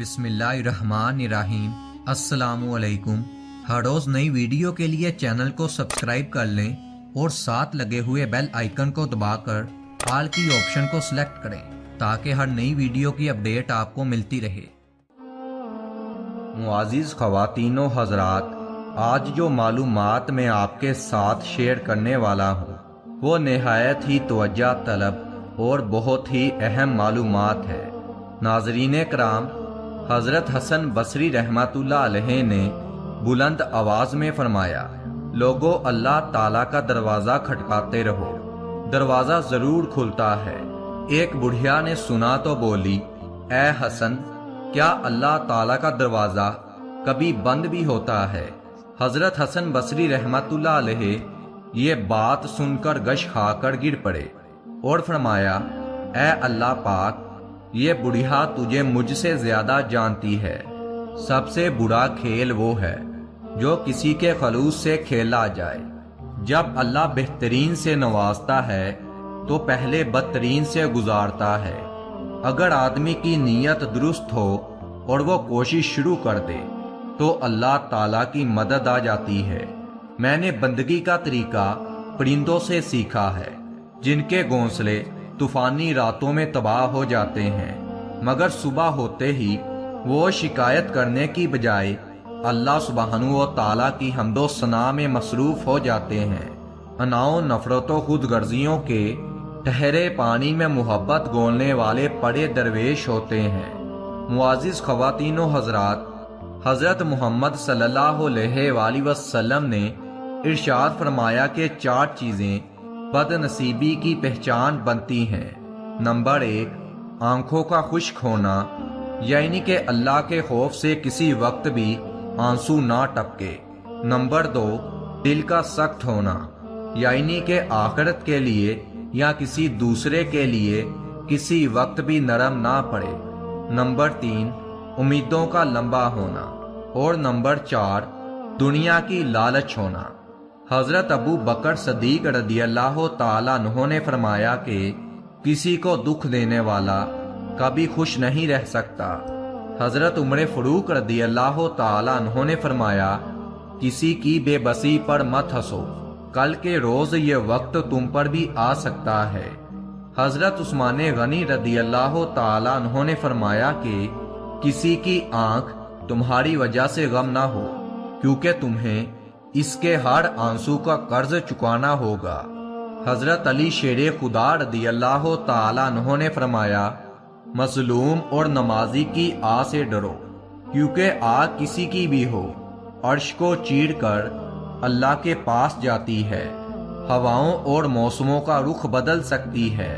بسم اللہ الرحمن الرحیم۔ السلام علیکم۔ ہر روز نئی ویڈیو کے لیے چینل کو سبسکرائب کر لیں اور ساتھ لگے ہوئے بیل آئیکن کو دبا کر آل کی آپشن کو سلیکٹ کریں تاکہ ہر نئی ویڈیو کی اپڈیٹ آپ کو ملتی رہے۔ معزز خواتین و حضرات، آج جو معلومات میں آپ کے ساتھ شیئر کرنے والا ہوں وہ نہایت ہی توجہ طلب اور بہت ہی اہم معلومات ہے۔ ناظرین کرام، حضرت حسن بصری رحمۃ اللہ علیہ نے بلند آواز میں فرمایا، لوگو اللہ تعالیٰ کا دروازہ کھٹکاتے رہو، دروازہ ضرور کھلتا ہے۔ ایک بڑھیا نے سنا تو بولی، اے حسن، کیا اللہ تعالیٰ کا دروازہ کبھی بند بھی ہوتا ہے؟ حضرت حسن بصری رحمۃ اللہ علیہ یہ بات سن کر گش کھا کر گر پڑے اور فرمایا، اے اللہ پاک، یہ بڑھیا تجھے مجھ سے زیادہ جانتی ہے۔ سب سے برا کھیل وہ ہے جو کسی کے خلوص سے کھیلا جائے۔ جب اللہ بہترین سے نوازتا ہے تو پہلے بدترین سے گزارتا ہے۔ اگر آدمی کی نیت درست ہو اور وہ کوشش شروع کر دے تو اللہ تعالیٰ کی مدد آ جاتی ہے۔ میں نے بندگی کا طریقہ پرندوں سے سیکھا ہے، جن کے گھونسلے طوفانی راتوں میں تباہ ہو جاتے ہیں، مگر صبح ہوتے ہی وہ شکایت کرنے کی بجائے اللہ سبحانہ و تعالیٰ کی حمد و ثنا میں مصروف ہو جاتے ہیں۔ اناؤ نفرت و خود غرضیوں کے ٹھہرے پانی میں محبت گھولنے والے بڑے درویش ہوتے ہیں۔ معزز خواتین و حضرات، حضرت محمد صلی اللہ علیہ وآلہ وسلم نے ارشاد فرمایا کہ 4 چیزیں بد نصیبی کی پہچان بنتی ہیں۔ نمبر 1، آنکھوں کا خشک ہونا، یعنی کہ اللہ کے خوف سے کسی وقت بھی آنسو نہ ٹپکے۔ نمبر 2، دل کا سخت ہونا، یعنی کہ آخرت کے لیے یا کسی دوسرے کے لیے کسی وقت بھی نرم نہ پڑے۔ نمبر 3، امیدوں کا لمبا ہونا، اور نمبر 4، دنیا کی لالچ ہونا۔ حضرت ابو بکر صدیق رضی اللہ تعالیٰ عنہ نے فرمایا کہ کسی کو دکھ دینے والا کبھی خوش نہیں رہ سکتا۔ حضرت عمر فاروق رضی اللہ تعالیٰ عنہ نے فرمایا، کسی کی بے بسی پر مت ہنسو، کل کے روز یہ وقت تم پر بھی آ سکتا ہے۔ حضرت عثمان غنی رضی اللہ تعالیٰ عنہ نے فرمایا کہ کسی کی آنکھ تمہاری وجہ سے غم نہ ہو، کیونکہ تمہیں اس کے ہر آنسو کا قرض چکانا ہوگا۔ حضرت علی شیر خدا رضی اللہ تعالیٰ عنہ نے فرمایا، مظلوم اور نمازی کی آ سے ڈرو، کیونکہ آگ کسی کی بھی ہو عرش کو چیر کر اللہ کے پاس جاتی ہے، ہواؤں اور موسموں کا رخ بدل سکتی ہے۔